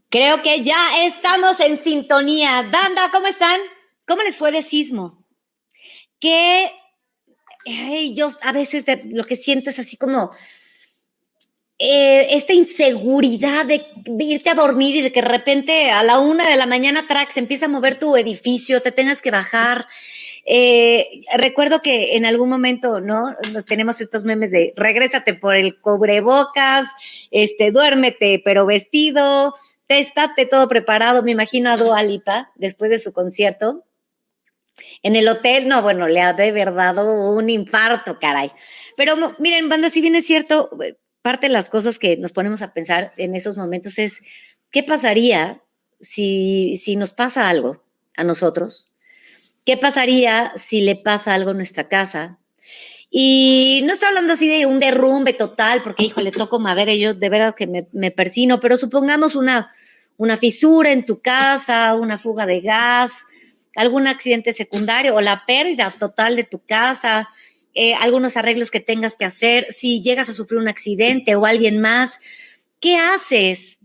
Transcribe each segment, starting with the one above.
Creo que ya estamos en sintonía. Banda, ¿cómo están? ¿Cómo les fue de sismo? Que yo a veces lo que siento es así como esta inseguridad de irte a dormir y de que de repente a la 1 de la mañana se empieza a mover tu edificio, te tengas que bajar. Recuerdo que en algún momento, ¿no? Tenemos estos memes de regrésate por el cubrebocas, duérmete pero vestido, estate todo preparado. Me imagino a Dua Lipa después de su concierto en el hotel. No, bueno, le ha de verdad dado un infarto, caray. Pero miren, banda, si bien es cierto, parte de las cosas que nos ponemos a pensar en esos momentos es ¿qué pasaría si nos pasa algo a nosotros? ¿Qué pasaría si le pasa algo a nuestra casa? Y no estoy hablando así de un derrumbe total, porque, híjole, toco madera y yo de verdad que me persino, pero supongamos una fisura en tu casa, una fuga de gas, algún accidente secundario o la pérdida total de tu casa, algunos arreglos que tengas que hacer, si llegas a sufrir un accidente o alguien más, ¿qué haces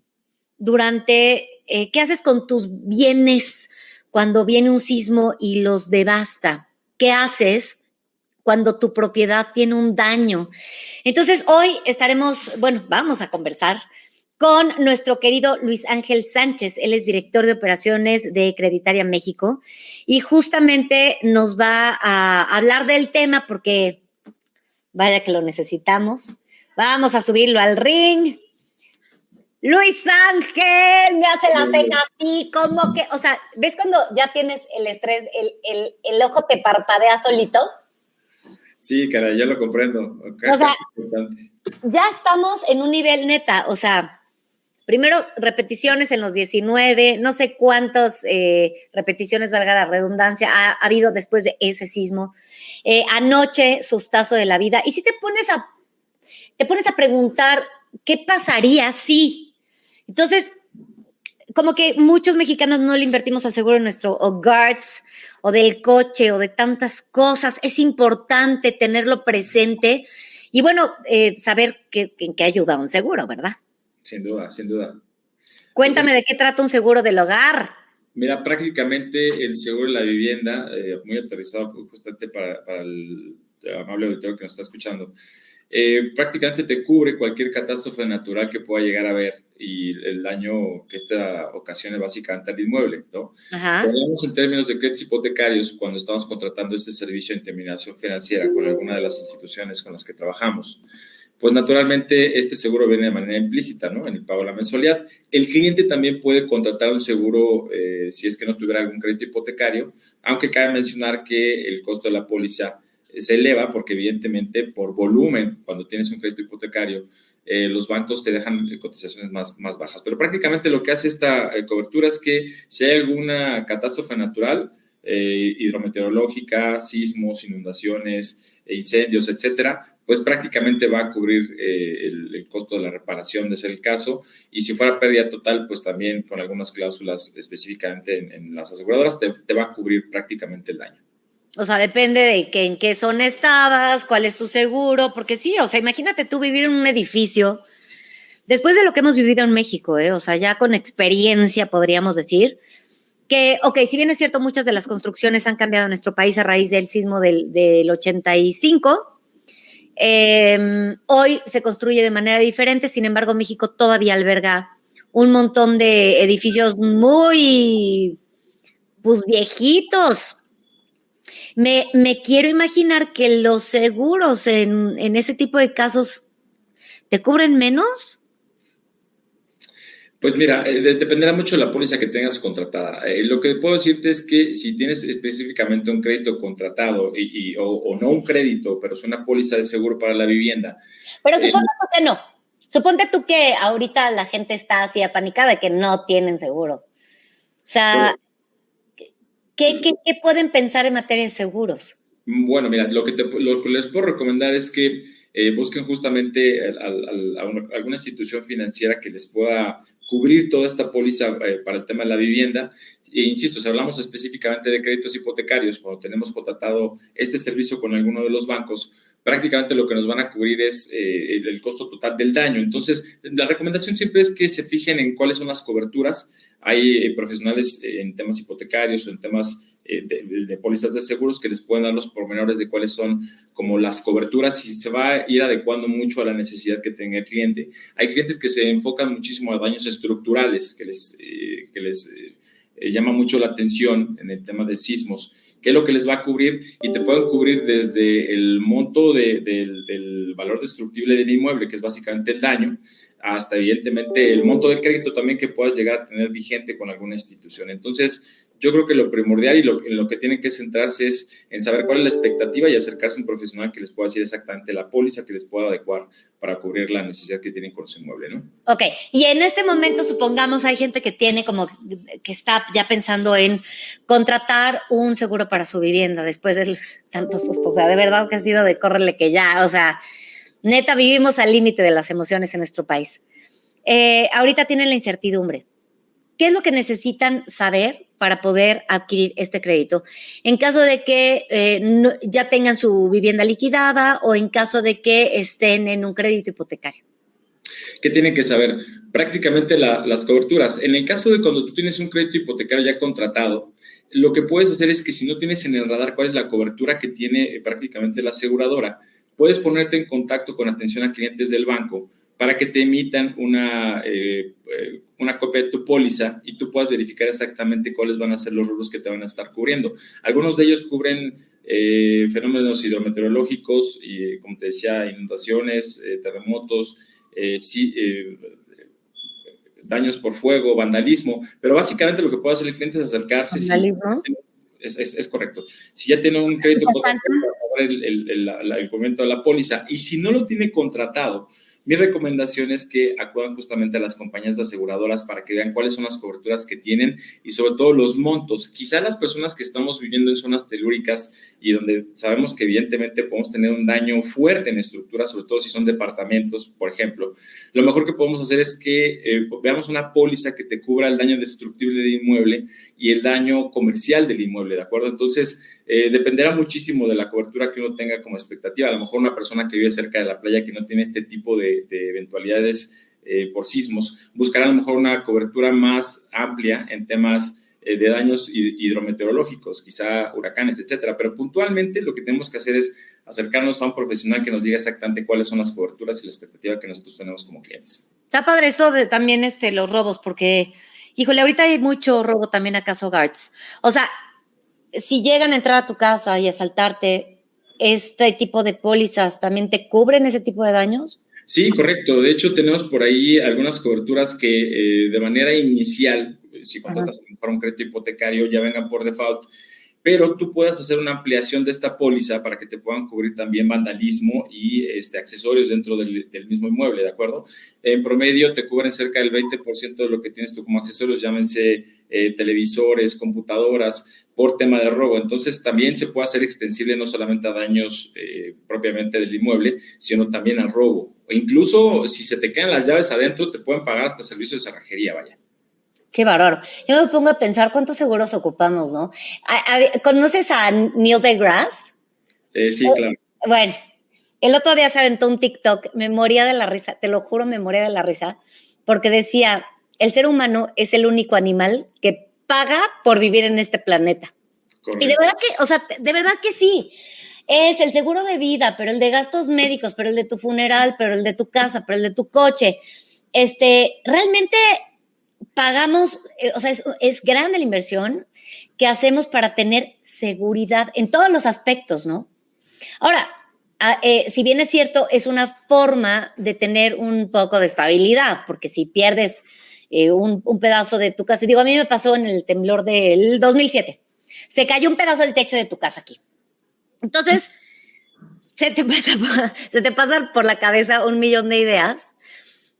qué haces con tus bienes cuando viene un sismo y los devasta? ¿Qué haces cuando tu propiedad tiene un daño? Entonces, hoy vamos a conversar con nuestro querido Luis Ángel Sánchez. Él es director de operaciones de Creditaria México y justamente nos va a hablar del tema porque vaya que lo necesitamos. Vamos a subirlo al ring. Luis Ángel, me hace la ceja así, como que, o sea, ¿ves cuando ya tienes el estrés, el ojo te parpadea solito? Sí, caray, ya lo comprendo. Okay, o sea, ya estamos en un nivel neta, o sea, primero repeticiones en los 19, no sé cuántas repeticiones, valga la redundancia, ha habido después de ese sismo. Anoche, sustazo de la vida. Y si te pones a preguntar, ¿qué pasaría si? Entonces, como que muchos mexicanos no le invertimos al seguro de nuestro hogares o del coche o de tantas cosas. Es importante tenerlo presente y bueno, saber en qué ayuda un seguro, ¿verdad? Sin duda, sin duda. Cuéntame de qué trata un seguro del hogar. Mira, prácticamente el seguro de la vivienda, muy aterrizado justamente para el amable auditorio que nos está escuchando, prácticamente te cubre cualquier catástrofe natural que pueda llegar a haber y el daño que esta ocasione básicamente al inmueble, ¿no? Hablamos en términos de créditos hipotecarios cuando estamos contratando este servicio de intermediación financiera con alguna de las instituciones con las que trabajamos. Pues naturalmente este seguro viene de manera implícita, ¿no? En el pago de la mensualidad. El cliente también puede contratar un seguro si es que no tuviera algún crédito hipotecario, aunque cabe mencionar que el costo de la póliza se eleva porque evidentemente por volumen, cuando tienes un crédito hipotecario, los bancos te dejan cotizaciones más bajas. Pero prácticamente lo que hace esta cobertura es que si hay alguna catástrofe natural, hidrometeorológica, sismos, inundaciones, incendios, etcétera, pues prácticamente va a cubrir el costo de la reparación, de ser el caso, y si fuera pérdida total, pues también con algunas cláusulas específicamente en las aseguradoras, te va a cubrir prácticamente el daño. O sea, depende de en qué zona estabas, cuál es tu seguro, porque sí, o sea, imagínate tú vivir en un edificio, después de lo que hemos vivido en México, o sea, ya con experiencia podríamos decir, que, ok, si bien es cierto, muchas de las construcciones han cambiado en nuestro país a raíz del sismo del 85, hoy se construye de manera diferente, sin embargo, México todavía alberga un montón de edificios muy, pues, viejitos. Me quiero imaginar que los seguros en ese tipo de casos te cubren menos. Pues mira, dependerá mucho de la póliza que tengas contratada. Lo que puedo decirte es que si tienes específicamente un crédito contratado o no un crédito, pero es una póliza de seguro para la vivienda. Pero suponte tú que no. Suponte tú que ahorita la gente está así apanicada de que no tienen seguro. O sea, ¿qué pueden pensar en materia de seguros? Bueno, mira, lo que les puedo recomendar es que busquen justamente alguna institución financiera que les pueda cubrir toda esta póliza para el tema de la vivienda. E insisto, si hablamos específicamente de créditos hipotecarios, cuando tenemos contratado este servicio con alguno de los bancos, prácticamente lo que nos van a cubrir es el costo total del daño. Entonces, la recomendación siempre es que se fijen en cuáles son las coberturas. Hay profesionales en temas hipotecarios o en temas de pólizas de seguros que les pueden dar los pormenores de cuáles son como las coberturas y se va a ir adecuando mucho a la necesidad que tenga el cliente. Hay clientes que se enfocan muchísimo a daños estructurales, que les llama mucho la atención en el tema de sismos. ¿Qué es lo que les va a cubrir? Y te pueden cubrir desde el monto del valor destructible del inmueble, que es básicamente el daño, hasta evidentemente el monto del crédito también que puedas llegar a tener vigente con alguna institución. Entonces, yo creo que lo primordial y en lo que tienen que centrarse es en saber cuál es la expectativa y acercarse a un profesional que les pueda decir exactamente la póliza que les pueda adecuar para cubrir la necesidad que tienen con su inmueble, ¿no? Ok, y en este momento supongamos hay gente que tiene como que está ya pensando en contratar un seguro para su vivienda después de tanto susto, o sea, de verdad que ha sido de córrele que ya, o sea, neta vivimos al límite de las emociones en nuestro país. Ahorita tienen la incertidumbre. ¿Qué es lo que necesitan saber para poder adquirir este crédito? En caso de que ya tengan su vivienda liquidada o en caso de que estén en un crédito hipotecario. ¿Qué tienen que saber? Prácticamente las coberturas. En el caso de cuando tú tienes un crédito hipotecario ya contratado, lo que puedes hacer es que si no tienes en el radar cuál es la cobertura que tiene prácticamente la aseguradora, puedes ponerte en contacto con atención a clientes del banco para que te emitan una copia de tu póliza y tú puedas verificar exactamente cuáles van a ser los rubros que te van a estar cubriendo. Algunos de ellos cubren fenómenos hidrometeorológicos y, como te decía, inundaciones, terremotos, daños por fuego, vandalismo, pero básicamente lo que puede hacer el cliente es acercarse. ¿Vandalismo? Es correcto. Si ya tiene un crédito, puede el cubrimiento de la póliza, y si no lo tiene contratado, mi recomendación es que acudan justamente a las compañías de aseguradoras para que vean cuáles son las coberturas que tienen y sobre todo los montos. Quizá las personas que estamos viviendo en zonas telúricas y donde sabemos que evidentemente podemos tener un daño fuerte en estructuras, sobre todo si son departamentos, por ejemplo, lo mejor que podemos hacer es que veamos una póliza que te cubra el daño destructible del inmueble y el daño comercial del inmueble, ¿de acuerdo? Entonces, dependerá muchísimo de la cobertura que uno tenga como expectativa. A lo mejor una persona que vive cerca de la playa que no tiene este tipo de eventualidades por sismos, buscará a lo mejor una cobertura más amplia en temas de daños hidrometeorológicos, quizá huracanes, etcétera. Pero puntualmente lo que tenemos que hacer es acercarnos a un profesional que nos diga exactamente cuáles son las coberturas y la expectativa que nosotros tenemos como clientes. Está padre eso de también los robos, porque, híjole, ahorita hay mucho robo también a Casa Guards. O sea, si llegan a entrar a tu casa y asaltarte, ¿este tipo de pólizas también te cubren ese tipo de daños? Sí, correcto. De hecho, tenemos por ahí algunas coberturas que de manera inicial, si contratas para un crédito hipotecario, ya vengan por default, pero tú puedes hacer una ampliación de esta póliza para que te puedan cubrir también vandalismo y accesorios dentro del mismo inmueble, ¿de acuerdo? En promedio te cubren cerca del 20% de lo que tienes tú como accesorios, llámense televisores, computadoras, por tema de robo. Entonces, también se puede hacer extensible no solamente a daños propiamente del inmueble, sino también al robo. O incluso, si se te quedan las llaves adentro, te pueden pagar hasta servicios de cerrajería, vaya. Qué bárbaro. Yo me pongo a pensar cuántos seguros ocupamos, ¿no? ¿Conoces a Neil deGrasse? Sí, claro. Bueno, el otro día se aventó un TikTok, me moría de la risa, te lo juro, me moría de la risa, porque decía, el ser humano es el único animal que paga por vivir en este planeta. Correcto. Y de verdad que, o sea, de verdad que sí. Es el seguro de vida, pero el de gastos médicos, pero el de tu funeral, pero el de tu casa, pero el de tu coche. Realmente pagamos, o sea, es grande la inversión que hacemos para tener seguridad en todos los aspectos, ¿no? Ahora, si bien es cierto, es una forma de tener un poco de estabilidad, porque si pierdes un pedazo de tu casa, digo, a mí me pasó en el temblor del 2007, se cayó un pedazo del techo de tu casa aquí. Entonces, se te pasa por la cabeza un millón de ideas,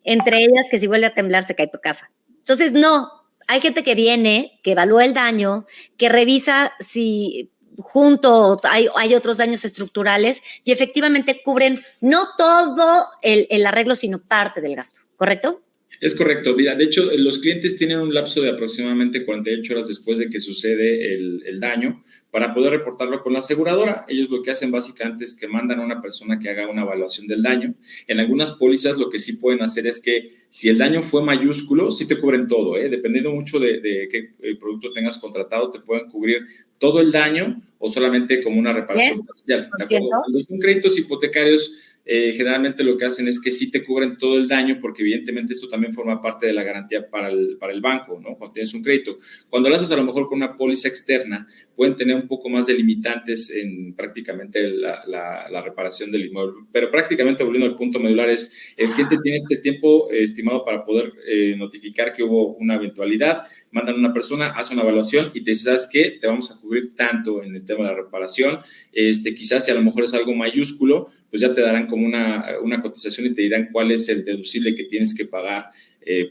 entre ellas que si vuelve a temblar se cae tu casa. Entonces, no, hay gente que viene, que evalúa el daño, que revisa si junto hay otros daños estructurales y efectivamente cubren no todo el arreglo, sino parte del gasto, ¿correcto? Es correcto. Mira, de hecho, los clientes tienen un lapso de aproximadamente 48 horas después de que sucede el daño para poder reportarlo con la aseguradora. Ellos lo que hacen básicamente es que mandan a una persona que haga una evaluación del daño. En algunas pólizas lo que sí pueden hacer es que si el daño fue mayúsculo, sí te cubren todo, ¿eh? Dependiendo mucho de qué producto tengas contratado, te pueden cubrir todo el daño o solamente como una reparación parcial. ¿De acuerdo? Cuando son créditos hipotecarios, generalmente lo que hacen es que sí te cubren todo el daño, porque evidentemente esto también forma parte de la garantía para el banco, ¿no? Cuando tienes un crédito. Cuando lo haces a lo mejor con una póliza externa, pueden tener un poco más de limitantes en prácticamente la reparación del inmueble. Pero prácticamente, volviendo al punto medular, es el cliente tiene este tiempo estimado para poder notificar que hubo una eventualidad, mandan a una persona, hace una evaluación y te dice, ¿sabes qué? Te vamos a cubrir tanto en el tema de la reparación, quizás si a lo mejor es algo mayúsculo, pues ya te darán como una cotización y te dirán cuál es el deducible que tienes que pagar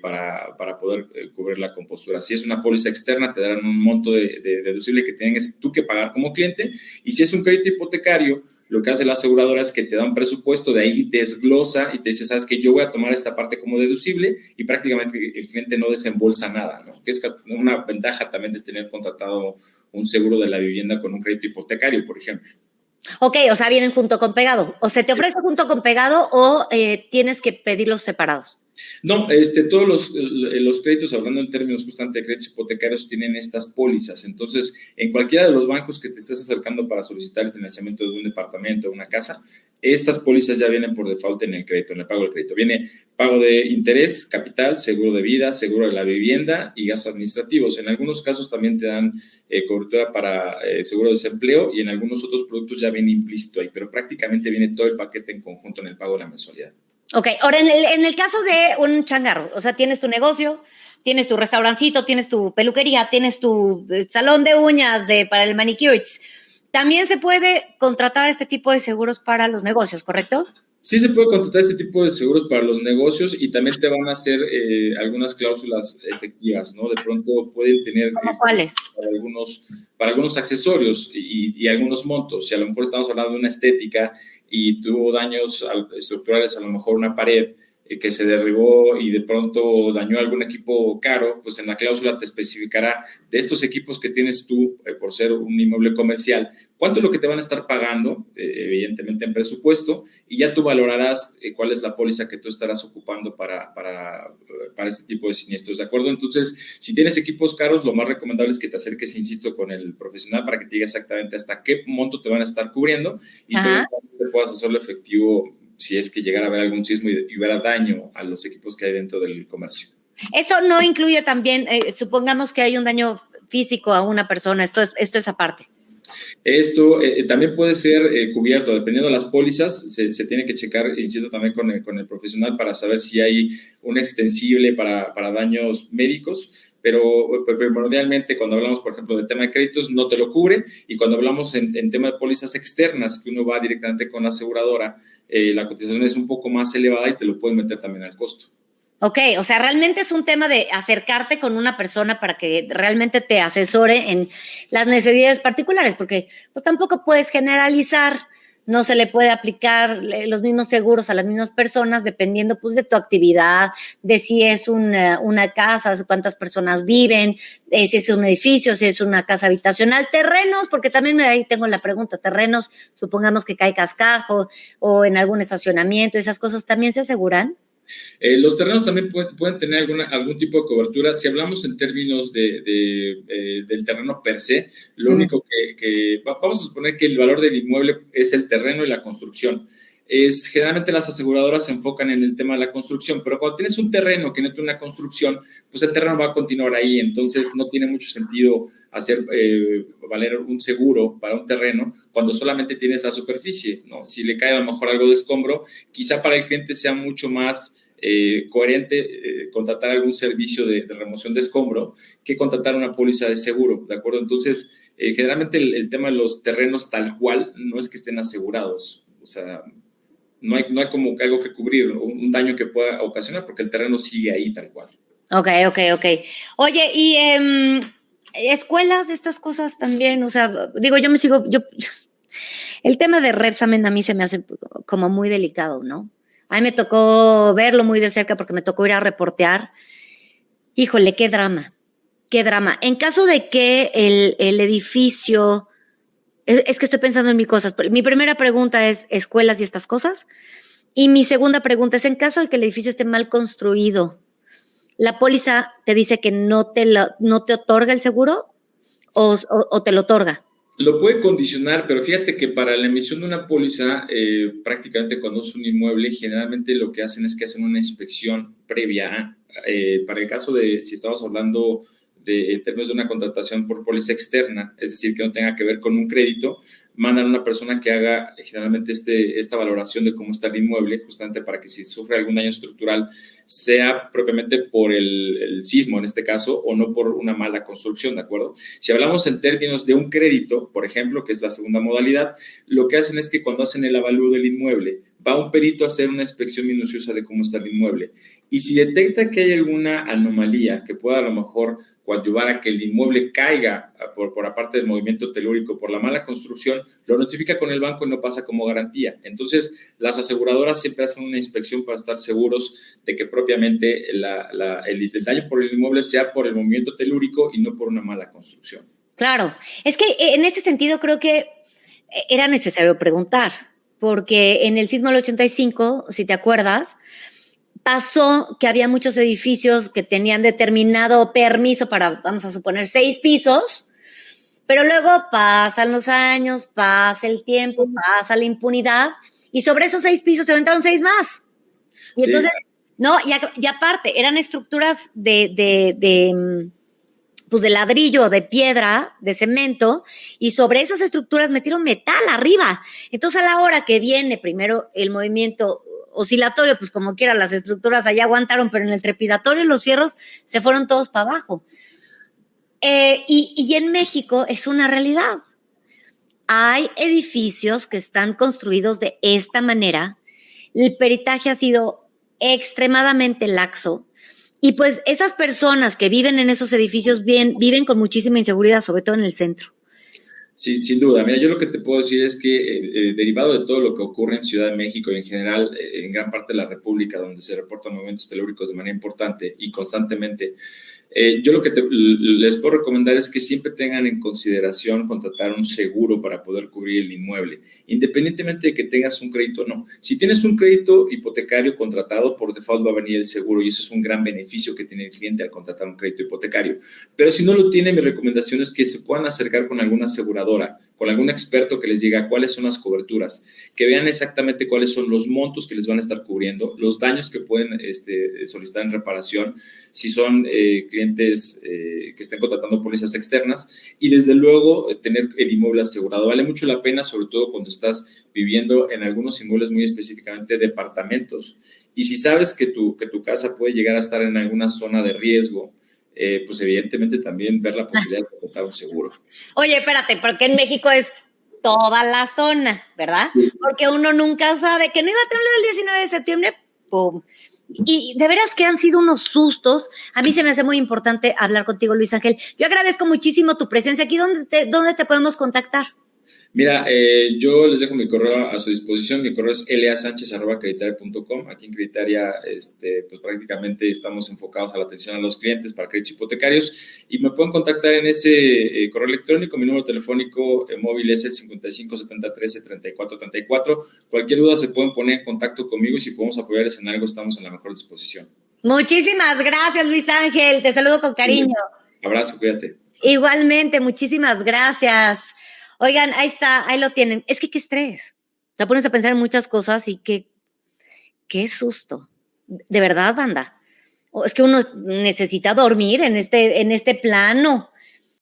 para poder cubrir la compostura. Si es una póliza externa, te darán un monto de deducible que tienes tú que pagar como cliente, y si es un crédito hipotecario, lo que hace la aseguradora es que te da un presupuesto, de ahí desglosa y te dice, sabes que yo voy a tomar esta parte como deducible, y prácticamente el cliente no desembolsa nada, ¿no? Que es una ventaja también de tener contratado un seguro de la vivienda con un crédito hipotecario, por ejemplo. Ok, o sea, vienen junto con pegado. O se te ofrece junto con pegado o tienes que pedirlos separados. No, todos los créditos, hablando en términos justamente de créditos hipotecarios, tienen estas pólizas. Entonces, en cualquiera de los bancos que te estés acercando para solicitar el financiamiento de un departamento o una casa, estas pólizas ya vienen por default en el crédito, en el pago del crédito. Viene pago de interés, capital, seguro de vida, seguro de la vivienda y gastos administrativos. En algunos casos también te dan cobertura para seguro de desempleo, y en algunos otros productos ya viene implícito ahí, pero prácticamente viene todo el paquete en conjunto en el pago de la mensualidad. Ok, ahora en el caso de un changarro, o sea, tienes tu negocio, tienes tu restaurancito, tienes tu peluquería, tienes tu salón de uñas para el manicures. También se puede contratar este tipo de seguros para los negocios, ¿correcto? Sí se puede contratar este tipo de seguros para los negocios, y también te van a hacer algunas cláusulas efectivas, ¿no? De pronto pueden tener ¿Cuáles? Para algunos accesorios y algunos montos. Si a lo mejor estamos hablando de una estética y tuvo daños estructurales, a lo mejor una pared que se derribó y de pronto dañó algún equipo caro, pues en la cláusula te especificará de estos equipos que tienes tú por ser un inmueble comercial, cuánto es lo que te van a estar pagando, evidentemente en presupuesto, y ya tú valorarás cuál es la póliza que tú estarás ocupando para este tipo de siniestros, ¿de acuerdo? Entonces, si tienes equipos caros, lo más recomendable es que te acerques, insisto, con el profesional para que te diga exactamente hasta qué monto te van a estar cubriendo, y tú te puedas hacerlo efectivo si es que llegara a haber algún sismo y hubiera daño a los equipos que hay dentro del comercio. Esto no incluye también, supongamos que hay un daño físico a una persona, esto es aparte. Esto también puede ser cubierto, dependiendo de las pólizas, se tiene que checar, insisto, también con el profesional para saber si hay un extensible para daños médicos, pero primordialmente cuando hablamos, por ejemplo, del tema de créditos, no te lo cubre, y cuando hablamos en tema de pólizas externas, que uno va directamente con la aseguradora, la cotización es un poco más elevada y te lo pueden meter también al costo. Ok, o sea, realmente es un tema de acercarte con una persona para que realmente te asesore en las necesidades particulares, porque pues tampoco puedes generalizar, no se le puede aplicar los mismos seguros a las mismas personas dependiendo pues de tu actividad, de si es una casa, cuántas personas viven, si es un edificio, si es una casa habitacional, terrenos, porque también ahí tengo la pregunta, terrenos, supongamos que cae cascajo o en algún estacionamiento, esas cosas también se aseguran. Los terrenos también pueden tener algún tipo de cobertura. Si hablamos en términos del terreno per se, lo único vamos a suponer que el valor del inmueble es el terreno y la construcción. Generalmente las aseguradoras se enfocan en el tema de la construcción, pero cuando tienes un terreno que no tiene una construcción, pues el terreno va a continuar ahí, entonces no tiene mucho sentido hacer valer un seguro para un terreno cuando solamente tienes la superficie, ¿no? Si le cae a lo mejor algo de escombro, quizá para el cliente sea mucho más coherente contratar algún servicio de remoción de escombro que contratar una póliza de seguro, ¿de acuerdo? Entonces, generalmente el tema de los terrenos tal cual no es que estén asegurados, o sea, no hay como algo que cubrir, un daño que pueda ocasionar, porque el terreno sigue ahí tal cual. Ok. Oye, y escuelas, estas cosas también, o sea, digo, el tema de Repsamen a mí se me hace como muy delicado, ¿no? A mí me tocó verlo muy de cerca porque me tocó ir a reportear. Híjole, qué drama, qué drama. En caso de que el edificio, es que estoy pensando en mil cosas. Mi primera pregunta es escuelas y estas cosas. Y mi segunda pregunta es, en caso de que el edificio esté mal construido, ¿la póliza te dice que no te otorga el seguro o te lo otorga? Lo puede condicionar, pero fíjate que para la emisión de una póliza, prácticamente cuando es un inmueble, generalmente lo que hacen es que hacen una inspección previa. Para el caso de, si estamos hablando en términos de una contratación por póliza externa, es decir, que no tenga que ver con un crédito, mandan a una persona que haga generalmente esta valoración de cómo está el inmueble, justamente para que si sufre algún daño estructural, sea propiamente por el sismo en este caso o no por una mala construcción, ¿de acuerdo? Si hablamos en términos de un crédito, por ejemplo, que es la segunda modalidad, lo que hacen es que cuando hacen el avalúo del inmueble, va un perito a hacer una inspección minuciosa de cómo está el inmueble. Y si detecta que hay alguna anomalía que pueda a lo mejor coadyuvar a que el inmueble caiga por aparte del movimiento telúrico, por la mala construcción, lo notifica con el banco y no pasa como garantía. Entonces, las aseguradoras siempre hacen una inspección para estar seguros de que propiamente el daño por el inmueble sea por el movimiento telúrico y no por una mala construcción. Claro, es que en ese sentido creo que era necesario preguntar, porque en el sismo del 85, si te acuerdas, pasó que había muchos edificios que tenían determinado permiso para, vamos a suponer, 6 pisos, pero luego pasan los años, pasa el tiempo, pasa la impunidad, y sobre esos 6 pisos se aventaron 6 más. Y sí. Entonces, no, y aparte, eran estructuras pues de ladrillo, de piedra, de cemento, y sobre esas estructuras metieron metal arriba. Entonces, a la hora que viene primero el movimiento oscilatorio, pues como quiera, las estructuras allá aguantaron, pero en el trepidatorio los fierros se fueron todos para abajo. Y en México es una realidad. Hay edificios que están construidos de esta manera. El peritaje ha sido extremadamente laxo. Y pues esas personas que viven en esos edificios viven con muchísima inseguridad, sobre todo en el centro. Sí, sin duda. Mira, yo lo que te puedo decir es que derivado de todo lo que ocurre en Ciudad de México y en general en gran parte de la República, donde se reportan movimientos telúricos de manera importante y constantemente, yo lo que les puedo recomendar es que siempre tengan en consideración contratar un seguro para poder cubrir el inmueble, independientemente de que tengas un crédito o no. Si tienes un crédito hipotecario contratado, por default va a venir el seguro y eso es un gran beneficio que tiene el cliente al contratar un crédito hipotecario. Pero si no lo tiene, mi recomendación es que se puedan acercar con alguna aseguradora, con algún experto que les diga cuáles son las coberturas, que vean exactamente cuáles son los montos que les van a estar cubriendo, los daños que pueden solicitar en reparación, si son clientes que estén contratando pólizas externas y desde luego tener el inmueble asegurado. Vale mucho la pena, sobre todo cuando estás viviendo en algunos inmuebles muy específicamente departamentos. Y si sabes que tu casa puede llegar a estar en alguna zona de riesgo, pues evidentemente también ver la posibilidad de contratar un seguro. Oye, espérate, porque en México es toda la zona, ¿verdad? Sí. Porque uno nunca sabe que no iba a temblar el 19 de septiembre, ¡pum! Y de veras que han sido unos sustos. A mí se me hace muy importante hablar contigo, Luis Ángel. Yo agradezco muchísimo tu presencia aquí. ¿Dónde te podemos contactar? Mira, yo les dejo mi correo a su disposición. Mi correo es lasanchez@creditaria.com. Aquí en Creditaria, pues prácticamente estamos enfocados a la atención a los clientes para créditos hipotecarios y me pueden contactar en ese correo electrónico. Mi número telefónico móvil es el 55 70 13 34 34. Cualquier duda se pueden poner en contacto conmigo y si podemos apoyarles en algo, estamos en la mejor disposición. Muchísimas gracias, Luis Ángel. Te saludo con cariño. Abrazo, cuídate. Igualmente, muchísimas gracias. Oigan, ahí está, ahí lo tienen. Es que qué estrés. Te pones a pensar en muchas cosas y qué susto. De verdad, banda. Es que uno necesita dormir en este plano.